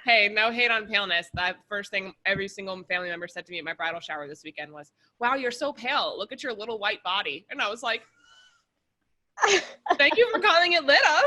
Hey, no hate on paleness. That first thing every single family member said to me at my bridal shower this weekend was, wow, you're so pale. Look at your little white body. And I was like, thank you for calling it lit up.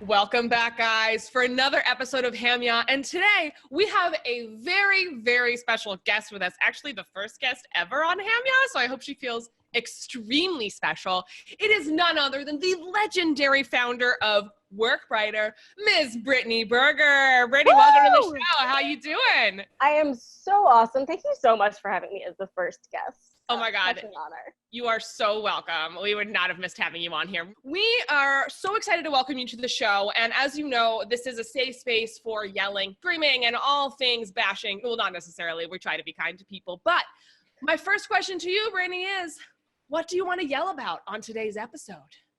Welcome back, guys, for another episode of HAMYAW. And today we have a very, very special guest with us. Actually, the first guest ever on HAMYAW, so I hope she feels extremely special. It is none other than the legendary founder of WorkBrighter, Ms. Brittany Berger. Brittany, welcome to the show. How you doing? I am so awesome. Thank you so much for having me as the first guest. Oh my God. Such an honor. You are so welcome. We would not have missed having you on here. We are so excited to welcome you to the show. And as you know, this is a safe space for yelling, screaming, and all things bashing. Well, not necessarily. We try to be kind to people. But my first question to you, Brittany, is what do you want to yell about on today's episode?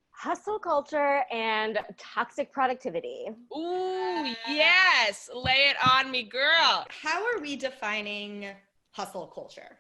Hustle culture and toxic productivity. Ooh, yes. Lay it on me, girl. How are we defining hustle culture?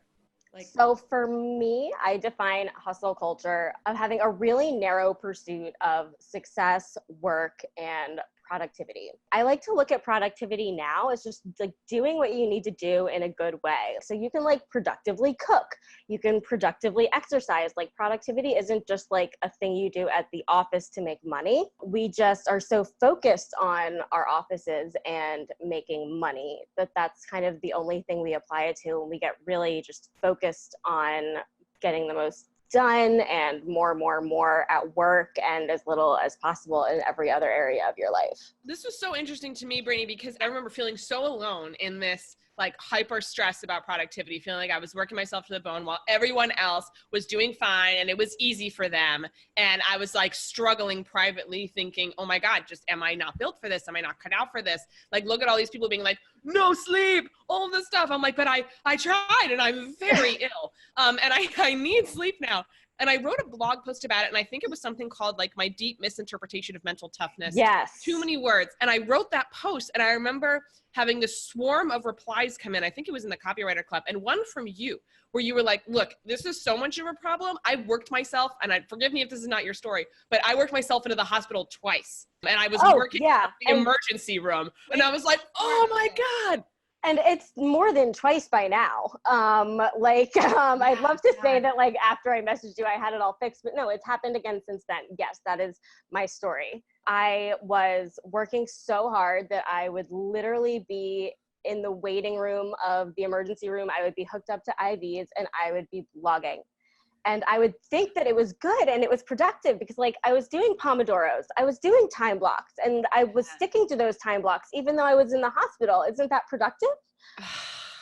So for me, I define hustle culture of having a really narrow pursuit of success, work, and productivity. I like to look at productivity now as just like doing what you need to do in a good way. So you can like productively cook, you can productively exercise. Like productivity isn't just like a thing you do at the office to make money. We just are so focused on our offices and making money that that's kind of the only thing we apply it to, and we get really just focused on getting the most done and more at work and as little as possible in every other area of your life. This was so interesting to me, Brittany, because I remember feeling so alone in this like hyper stress about productivity, feeling like I was working myself to the bone while everyone else was doing fine and it was easy for them. And I was like struggling privately thinking, oh my God, just am I not built for this? Am I not cut out for this? Like, look at all these people being like, no sleep, all this stuff. I'm like, but I tried and I'm very ill. And I need sleep now. And I wrote a blog post about it, and I think it was something called like my deep misinterpretation of mental toughness. Yes. Too many words. And I wrote that post, and I remember having this swarm of replies come in. I think it was in the Copywriter Club, and one from you, where you were like, look, this is so much of a problem. I worked myself, and forgive me if this is not your story, but I worked myself into the hospital twice. And I was working in the emergency room. And I was like, oh my God. And it's more than twice by now. I'd love to say that like after I messaged you, I had it all fixed, but no, it's happened again since then. Yes, that is my story. I was working so hard that I would literally be in the waiting room of the emergency room. I would be hooked up to IVs and I would be blogging. And I would think that it was good and it was productive because like I was doing Pomodoros, I was doing time blocks, and I was sticking to those time blocks even though I was in the hospital. Isn't that productive? Oh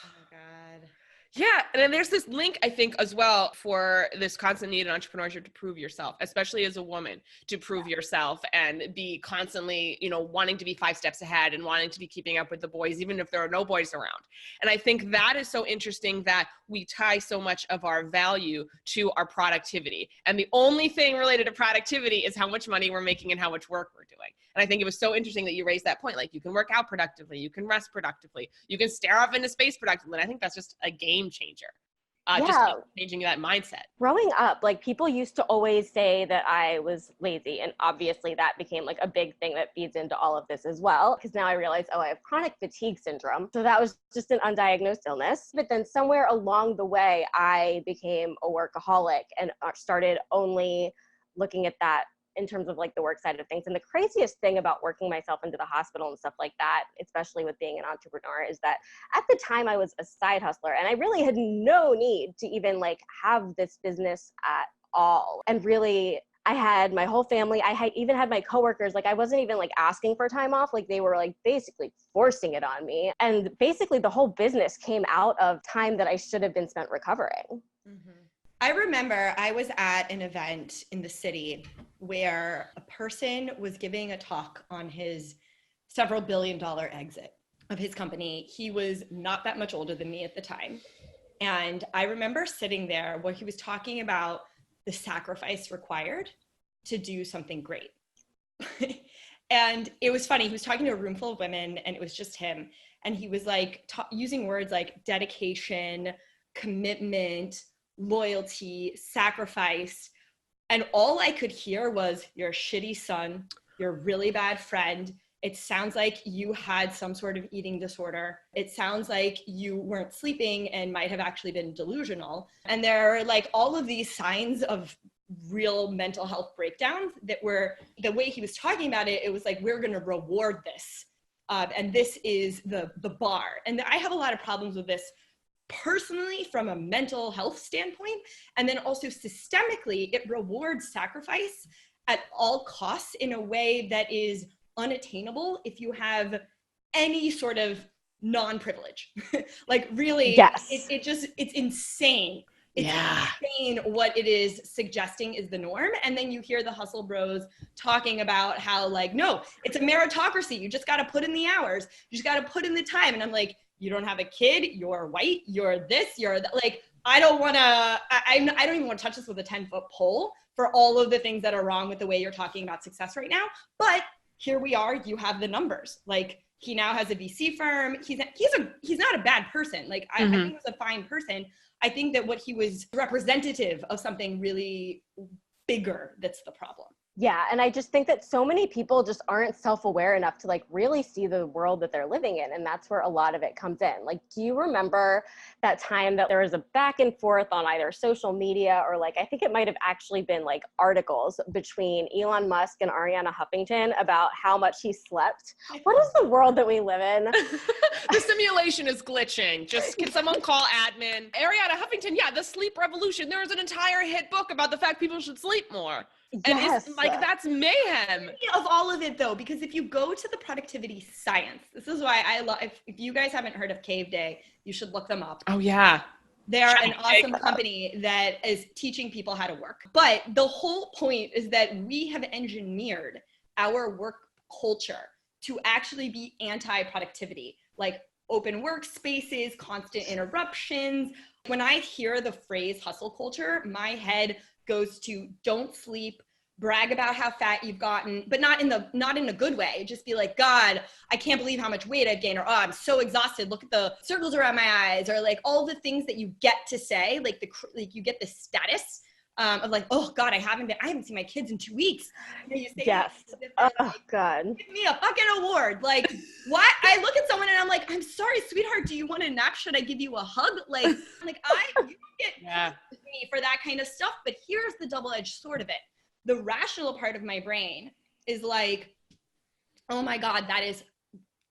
my God. Yeah, and then there's this link, I think, as well for this constant need in entrepreneurship to prove yourself, especially as a woman, to prove yourself and be constantly, wanting to be 5 steps ahead and wanting to be keeping up with the boys, even if there are no boys around. And I think that is so interesting that we tie so much of our value to our productivity. And the only thing related to productivity is how much money we're making and how much work we're doing. And I think it was so interesting that you raised that point. Like you can work out productively, you can rest productively, you can stare off into space productively. And I think that's just a game changer. Just changing that mindset. Growing up, like people used to always say that I was lazy. And obviously that became like a big thing that feeds into all of this as well. Because now I realize, I have chronic fatigue syndrome. So that was just an undiagnosed illness. But then somewhere along the way, I became a workaholic and started only looking at that in terms of like the work side of things. And the craziest thing about working myself into the hospital and stuff like that, especially with being an entrepreneur, is that at the time I was a side hustler and I really had no need to even like have this business at all. And really, I had my whole family, even had my coworkers, like I wasn't even like asking for time off, like they were like basically forcing it on me. And basically the whole business came out of time that I should have been spent recovering. Mm-hmm. I remember I was at an event in the city where a person was giving a talk on his several billion-dollar exit of his company. He was not that much older than me at the time. And I remember sitting there where he was talking about the sacrifice required to do something great. And it was funny. He was talking to a room full of women and it was just him. And he was like using words like dedication, commitment, loyalty, sacrifice. And all I could hear was, you're a shitty son, you're a really bad friend. It sounds like you had some sort of eating disorder. It sounds like you weren't sleeping and might have actually been delusional. And there are like all of these signs of real mental health breakdowns that were, the way he was talking about it, it was like, we're going to reward this. And this is the bar. And I have a lot of problems with this personally from a mental health standpoint. And then also systemically, it rewards sacrifice at all costs in a way that is unattainable if you have any sort of non-privilege. Like really, Yes. it's insane. It's insane what it is suggesting is the norm. And then you hear the hustle bros talking about how like, no, it's a meritocracy. You just got to put in the hours. You just got to put in the time. And I'm like, you don't have a kid, you're white, you're this, you're that. Like, I don't even want to touch this with a 10-foot pole for all of the things that are wrong with the way you're talking about success right now. But here we are, you have the numbers. Like, he now has a VC firm. He's not a bad person. Like, I think he was a fine person. I think that what he was representative of something really bigger that's the problem. Yeah. And I just think that so many people just aren't self-aware enough to like really see the world that they're living in. And that's where a lot of it comes in. Like, do you remember that time that there was a back and forth on either social media or like, I think it might've actually been like articles between Elon Musk and Ariana Huffington about how much he slept? What is the world that we live in? The simulation is glitching. Just can someone call admin? Ariana Huffington, yeah, the sleep revolution. There was an entire hit book about the fact people should sleep more. And Yes. it's like, that's mayhem. Of all of it though, because if you go to the productivity science, this is why I love, if you guys haven't heard of Cave Day, you should look them up. Oh yeah. They're an awesome company that is teaching people how to work. But the whole point is that we have engineered our work culture to actually be anti-productivity, like open workspaces, constant interruptions. When I hear the phrase hustle culture, my head goes to don't sleep, brag about how fat you've gotten, but not in a good way. Just be like, God, I can't believe how much weight I've gained, or oh, I'm so exhausted. Look at the circles around my eyes, or like all the things that you get to say, like you get the status of like, oh God, I haven't seen my kids in 2 weeks. You say, yes. Oh God. Give me a fucking award. Like, what? I look at someone and I'm like, I'm sorry, sweetheart. Do you want a nap? Should I give you a hug? Like, you don't get me for that kind of stuff. But here's the double-edged sword of it. The rational part of my brain is like, oh my God, that is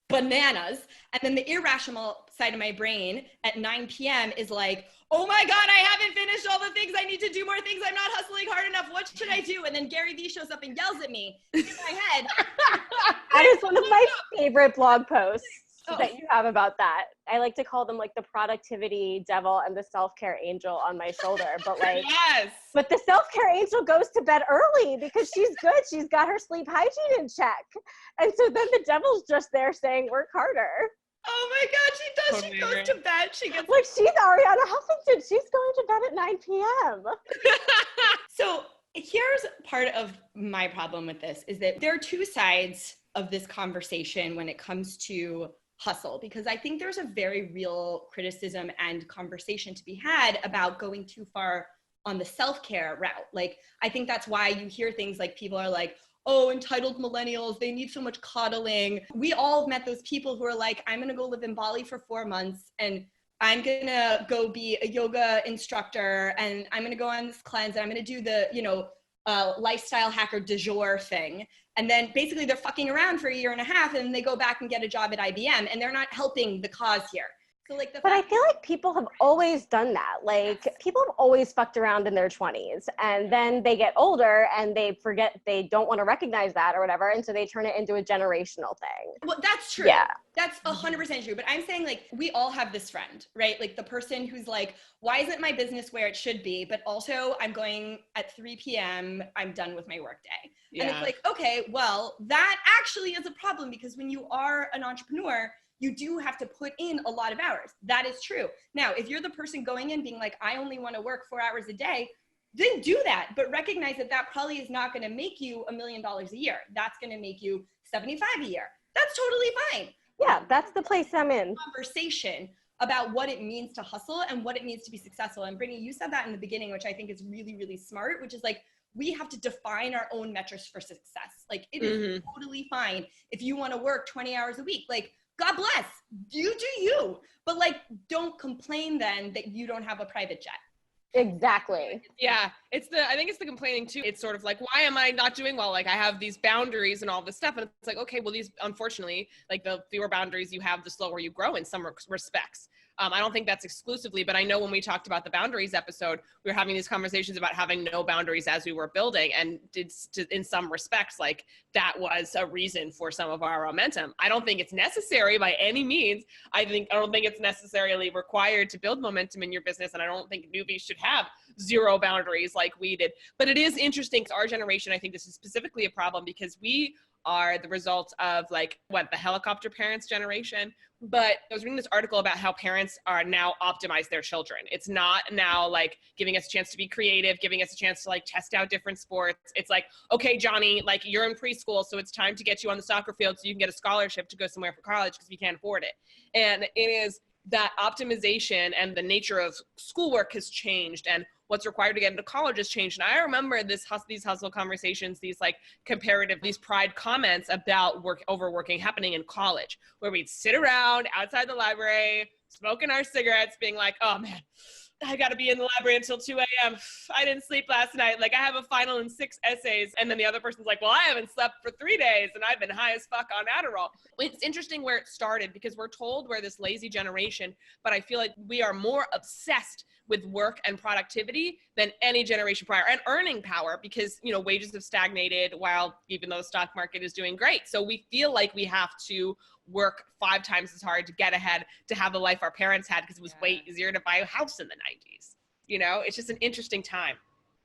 bananas. And then the irrational side of my brain at 9 p.m. is like, oh my God, I haven't finished all the things. I need to do more things. I'm not hustling hard enough. What should I do? And then Gary Vee shows up and yells at me in my head. That is one of my favorite blog posts that you have about that. I like to call them like the productivity devil and the self-care angel on my shoulder. But like, but the self-care angel goes to bed early because she's good. She's got her sleep hygiene in check. And so then the devil's just there saying, work harder. Oh my God, she does. Totally. She goes to bed. She gets like, she's Ariana Huffington. She's going to bed at 9 p.m. So here's part of my problem with this is that there are two sides of this conversation when it comes to hustle, because I think there's a very real criticism and conversation to be had about going too far on the self-care route. Like, I think that's why you hear things like people are like, oh, entitled millennials, they need so much coddling. We all have met those people who are like, I'm gonna go live in Bali for 4 months and I'm gonna go be a yoga instructor and I'm gonna go on this cleanse and I'm gonna do the, lifestyle hacker du jour thing. And then basically they're fucking around for a year and a half and they go back and get a job at IBM and they're not helping the cause here. So like but I feel like people have always done that. Like, people have always fucked around in their 20s and then they get older and they forget, they don't want to recognize that or whatever. And so they turn it into a generational thing. Well, that's true. Yeah. That's 100% true. But I'm saying like, we all have this friend, right? Like the person who's like, why isn't my business where it should be? But also I'm going at 3 p.m. I'm done with my workday. Yeah. And it's like, okay, well, that actually is a problem because when you are an entrepreneur, you do have to put in a lot of hours. That is true. Now, if you're the person going in being like, I only want to work 4 hours a day, then do that, but recognize that that probably is not going to make you $1 million a year. That's going to make you 75 a year. That's totally fine. Yeah, that's the place I'm in. Conversation about what it means to hustle and what it means to be successful. And Brittany, you said that in the beginning, which I think is really, really smart, which is like, we have to define our own metrics for success. Like, it is totally fine if you want to work 20 hours a week. Like, God bless, you do you. But like, don't complain then that you don't have a private jet. Exactly. Yeah. I think it's the complaining too. It's sort of like, why am I not doing well? Like, I have these boundaries and all this stuff. And it's like, okay, well, these, unfortunately, like the fewer boundaries you have, the slower you grow in some respects. I don't think that's exclusively, but I know when we talked about the boundaries episode, we were having these conversations about having no boundaries as we were building. And in some respects, like that was a reason for some of our momentum. I don't think it's necessary by any means. I don't think it's necessarily required to build momentum in your business. And I don't think newbies should have zero boundaries like we did. But it is interesting. Our generation, I think this is specifically a problem because we are the result of like the helicopter parents generation. But I was reading this article about how parents are now optimize their children. It's not now like giving us a chance to be creative, giving us a chance to like test out different sports. It's like, okay, Johnny, like you're in preschool, so it's time to get you on the soccer field so you can get a scholarship to go somewhere for college because we can't afford it. And it is that optimization and the nature of schoolwork has changed and what's required to get into college has changed. And I remember these hustle conversations, these like comparative, these pride comments about overworking happening in college, where we'd sit around outside the library, smoking our cigarettes, being like, oh man, I got to be in the library until 2 a.m. I didn't sleep last night. Like I have a final in 6 essays. And then the other person's like, well, I haven't slept for 3 days and I've been high as fuck on Adderall. It's interesting where it started because we're told we're this lazy generation, but I feel like we are more obsessed with work and productivity than any generation prior, and earning power because, you know, wages have stagnated while even though the stock market is doing great. So we feel like we have to work 5 times as hard to get ahead, to have the life our parents had because it was way easier to buy a house in the 90s. You know, it's just an interesting time.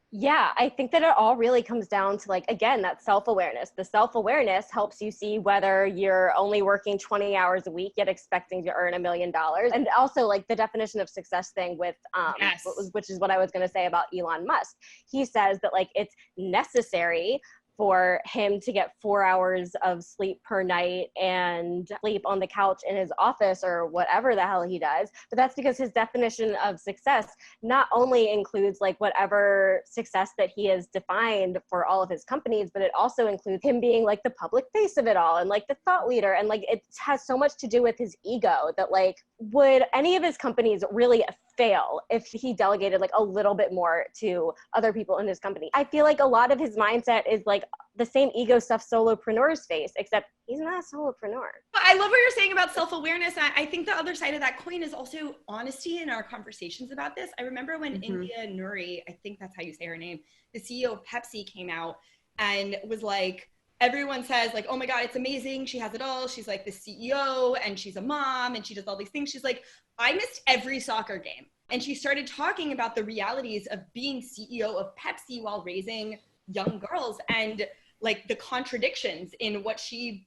Yeah, I think that it all really comes down to like, again, that self-awareness. The self-awareness helps you see whether you're only working 20 hours a week yet expecting to earn $1 million. And also like the definition of success thing with, Yes. which is what I was going to say about Elon Musk. He says that like it's necessary for him to get 4 hours of sleep per night and sleep on the couch in his office or whatever the hell he does. But that's because his definition of success not only includes like whatever success that he has defined for all of his companies, but it also includes him being like the public face of it all and like the thought leader. And like it has so much to do with his ego that like, would any of his companies really fail if he delegated like a little bit more to other people in his company? I feel like a lot of his mindset is like the same ego stuff solopreneurs face, except he's not a solopreneur. I love what you're saying about self-awareness. I think the other side of that coin is also honesty in our conversations about this. I remember when India Nuri, I think that's how you say her name, the CEO of Pepsi came out and was like, everyone says like, oh my God, it's amazing. She has it all. She's like the CEO and she's a mom and she does all these things. She's like, I missed every soccer game. And she started talking about the realities of being CEO of Pepsi while raising young girls and like the contradictions in what she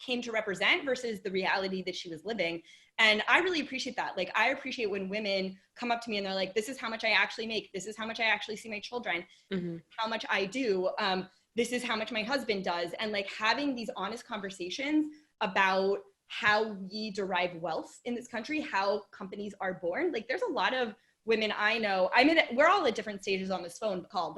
came to represent versus the reality that she was living. And I really appreciate that. Like, I appreciate when women come up to me and they're like, this is how much I actually make. This is how much I actually see my children, how much I do. This is how much my husband does. And like having these honest conversations about how we derive wealth in this country, how companies are born. Like there's a lot of women I know, we're all at different stages on this phone call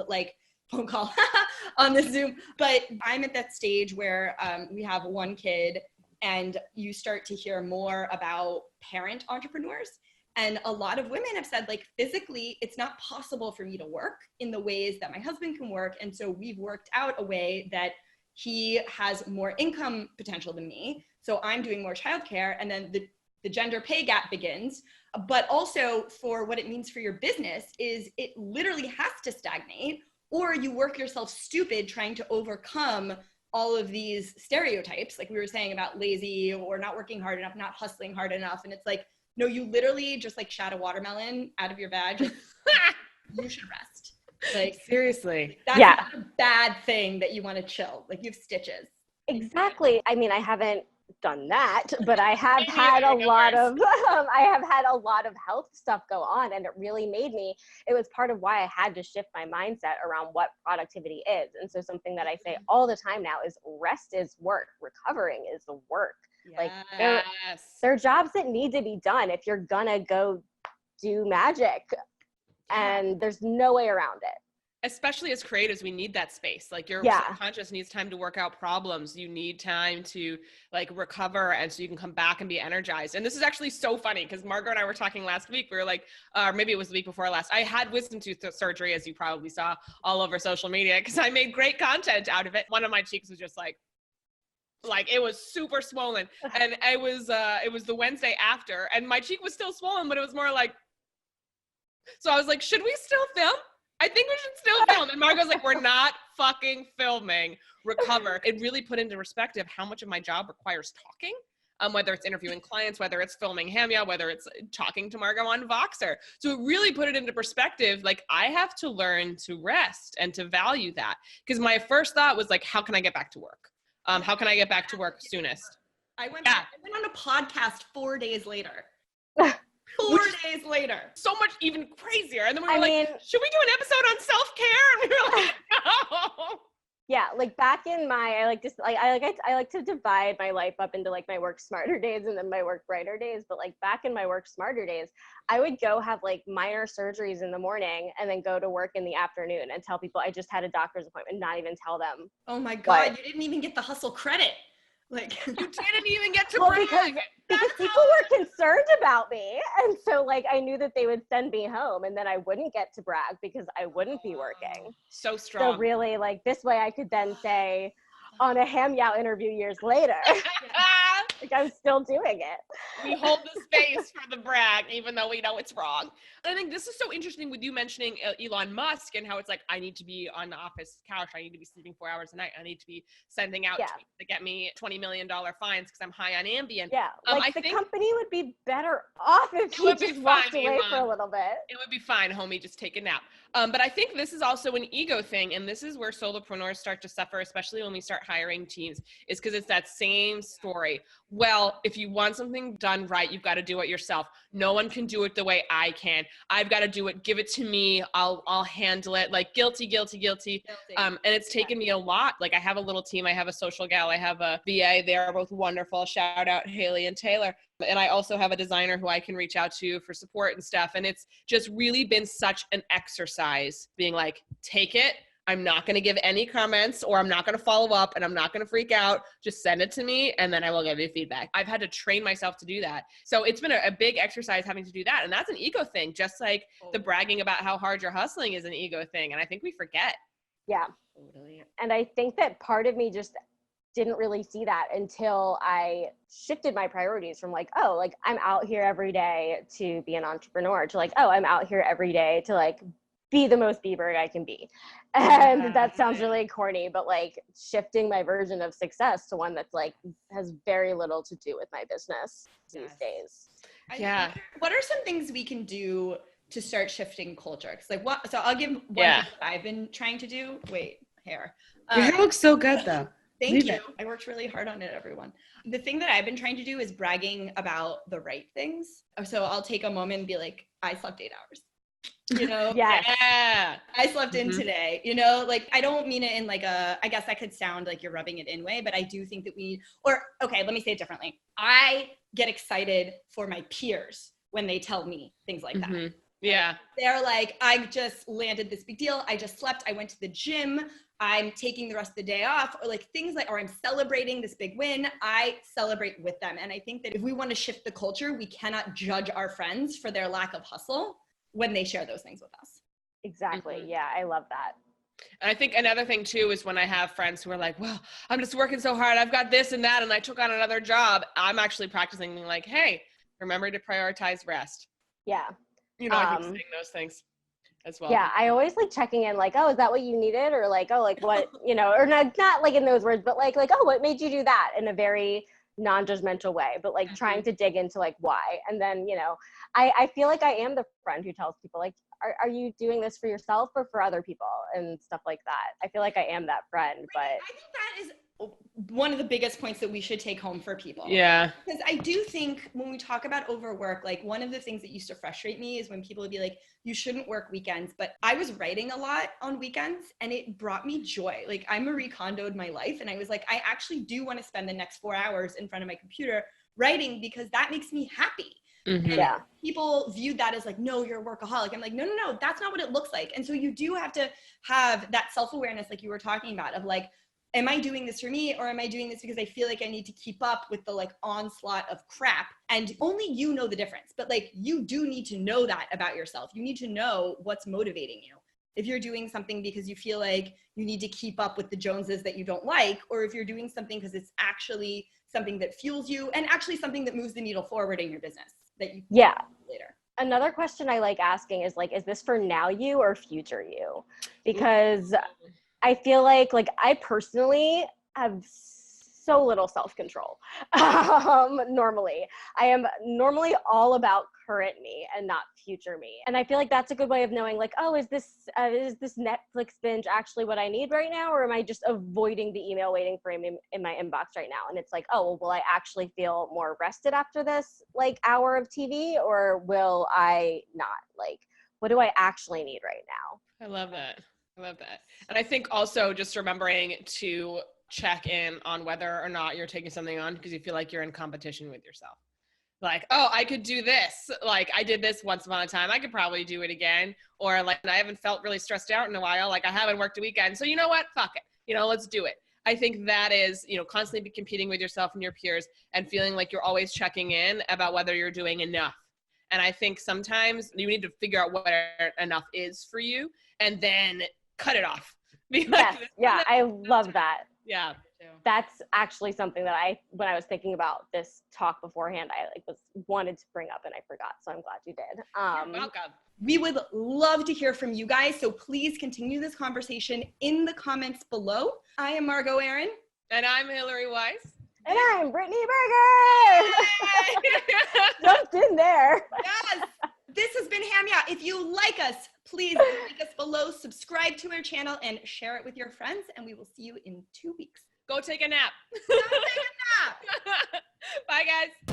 on the Zoom, but I'm at that stage where we have one kid and you start to hear more about parent entrepreneurs. And a lot of women have said like, physically, it's not possible for me to work in the ways that my husband can work. And so we've worked out a way that he has more income potential than me. So I'm doing more childcare, and then the gender pay gap begins. But also for what it means for your business is it literally has to stagnate, or you work yourself stupid trying to overcome all of these stereotypes, like we were saying about lazy or not working hard enough, not hustling hard enough. And it's like, no, you literally just like shat a watermelon out of your vag. Like, you should rest. Like seriously, that's not a bad thing that you want to chill. Like you have stitches. Exactly. I mean, I haven't done that, but I have had a lot of health stuff go on, and it really made me, it was part of why I had to shift my mindset around what productivity is. And so something that I say all the time now is rest is work, recovering is the work. Like there are jobs that need to be done if you're gonna go do magic, and there's no way around it. Especially as creatives, we need that space. Like your subconscious needs time to work out problems. You need time to like recover, and so you can come back and be energized. And this is actually so funny because Margot and I were talking last week. We were like, or maybe it was the week before last. I had wisdom tooth surgery, as you probably saw all over social media, because I made great content out of it. One of my cheeks was just like it was super swollen, and it was the Wednesday after, and my cheek was still swollen, but it was more like. So I was like, should we still film? I think we should still film. And Margot's like, we're not fucking filming. Recover. It really put into perspective how much of my job requires talking, whether it's interviewing clients, whether it's filming HAMYAW, whether it's talking to Margot on Voxer. So it really put it into perspective. Like, I have to learn to rest and to value that. Because my first thought was like, how can I get back to work? How can I get back to work soonest? I went on a podcast 4 days later. 4 days later. So much even crazier. And then we were should we do an episode on self-care? And we were like, no. Yeah, like back in my, I like to divide my life up into like my work smarter days and then my work brighter days. But like back in my work smarter days, I would go have like minor surgeries in the morning and then go to work in the afternoon and tell people I just had a doctor's appointment, not even tell them. Oh my God, you didn't even get the hustle credit. Like you didn't even get to brag. Because people were concerned about me. And so like I knew that they would send me home and then I wouldn't get to brag because I wouldn't be working. So strong. So really like this way I could then say on a HAMYAW interview years later, like I'm still doing it. We hold the space for the brag, even though we know it's wrong. I think this is so interesting with you mentioning Elon Musk and how it's like, I need to be on the office couch. I need to be sleeping 4 hours a night. I need to be sending out tweets to get me $20 million fines because I'm high on Ambien. Yeah, like the company would be better off if you just walked away for a little bit. It would be fine, homie, just take a nap. But I think this is also an ego thing. And this is where solopreneurs start to suffer, especially when we start hiring teams, is because it's that same story. Well, if you want something done right, you've got to do it yourself. No one can do it the way I can. I've got to do it. Give it to me. I'll handle it. Like guilty. And it's taken me a lot. Like I have a little team. I have a social gal. I have a VA. They are both wonderful. Shout out Haley and Taylor. And I also have a designer who I can reach out to for support and stuff. And it's just really been such an exercise being like, take it. I'm not going to give any comments or I'm not going to follow up and I'm not going to freak out. Just send it to me and then I will give you feedback. I've had to train myself to do that. So it's been a big exercise having to do that. And that's an ego thing, just like the bragging about how hard you're hustling is an ego thing. And I think we forget. Yeah. And I think that part of me just didn't really see that until I shifted my priorities from like, oh, like I'm out here every day to be an entrepreneur to like, oh, I'm out here every day to like be the most B-bird I can be. And that sounds really corny, but like shifting my version of success to one that's like has very little to do with my business these days. What are some things we can do to start shifting culture? Cause like what, so I'll give one thing I've been trying to do. Wait, hair. Your hair looks so good though. Thank you. I worked really hard on it, everyone. The thing that I've been trying to do is bragging about the right things. So I'll take a moment and be like, I slept 8 hours. You know, I slept in today, you know, like I don't mean it in like I guess that could sound like you're rubbing it in way, but I do think that okay, let me say it differently. I get excited for my peers when they tell me things like that. Yeah. They're like, I just landed this big deal. I just slept. I went to the gym. I'm taking the rest of the day off, or like things like, or I'm celebrating this big win. I celebrate with them. And I think that if we want to shift the culture, we cannot judge our friends for their lack of hustle when they share those things with us. Exactly. Yeah, I love that. And I think another thing too is when I have friends who are like, well, I'm just working so hard. I've got this and that, and I took on another job. I'm actually practicing being like, hey, remember to prioritize rest. Yeah. You know, I think saying those things as well. Yeah, I always like checking in like, oh, is that what you needed? Or like, oh, like what, you know, or not like in those words, but like, oh, what made you do that in a very non-judgmental way, but like trying to dig into like why. And then, you know, I feel like I am the friend who tells people like, are you doing this for yourself or for other people and stuff like that? I feel like I am that friend, but I think that is one of the biggest points that we should take home for people. Yeah. Because I do think when we talk about overwork, like one of the things that used to frustrate me is when people would be like, you shouldn't work weekends. But I was writing a lot on weekends and it brought me joy. Like I Marie Kondo'd my life. And I was like, I actually do want to spend the next 4 hours in front of my computer writing because that makes me happy. Mm-hmm. Yeah. People viewed that as like, no, you're a workaholic. I'm like, no, that's not what it looks like. And so you do have to have that self-awareness like you were talking about of like, am I doing this for me or am I doing this because I feel like I need to keep up with the like onslaught of crap? And only you know the difference. But like you do need to know that about yourself. You need to know what's motivating you. If you're doing something because you feel like you need to keep up with the Joneses that you don't like, or if you're doing something because it's actually something that fuels you and actually something that moves the needle forward in your business that you Yeah. later. Another question I like asking is like, is this for now you or future you? Because I feel like I personally have so little self-control. Normally, I am normally all about current me and not future me. And I feel like that's a good way of knowing like, oh, is this Netflix binge actually what I need right now? Or am I just avoiding the email waiting for me in my inbox right now? And it's like, oh, well, will I actually feel more rested after this like hour of TV or will I not? Like, what do I actually need right now? I love that. I love that. And I think also just remembering to check in on whether or not you're taking something on because you feel like you're in competition with yourself. Like, oh, I could do this. Like I did this once upon a time. I could probably do it again. Or like, I haven't felt really stressed out in a while. Like I haven't worked a weekend. So you know what? Fuck it. Let's do it. I think that is, constantly be competing with yourself and your peers and feeling like you're always checking in about whether you're doing enough. And I think sometimes you need to figure out what enough is for you and then cut it off. Yes. Yeah. I love that. Yeah. That's actually something that when I was thinking about this talk beforehand, I wanted to bring up and I forgot. So I'm glad you did. You're welcome. We would love to hear from you guys. So please continue this conversation in the comments below. I am Margot Aaron. And I'm Hillary Weiss. And I'm Brittany Berger. Jumped in there. Yes. This has been HAMYAW. If you like us, please like us below, subscribe to our channel, and share it with your friends. And we will see you in 2 weeks. Go take a nap. Go take a nap. Bye, guys.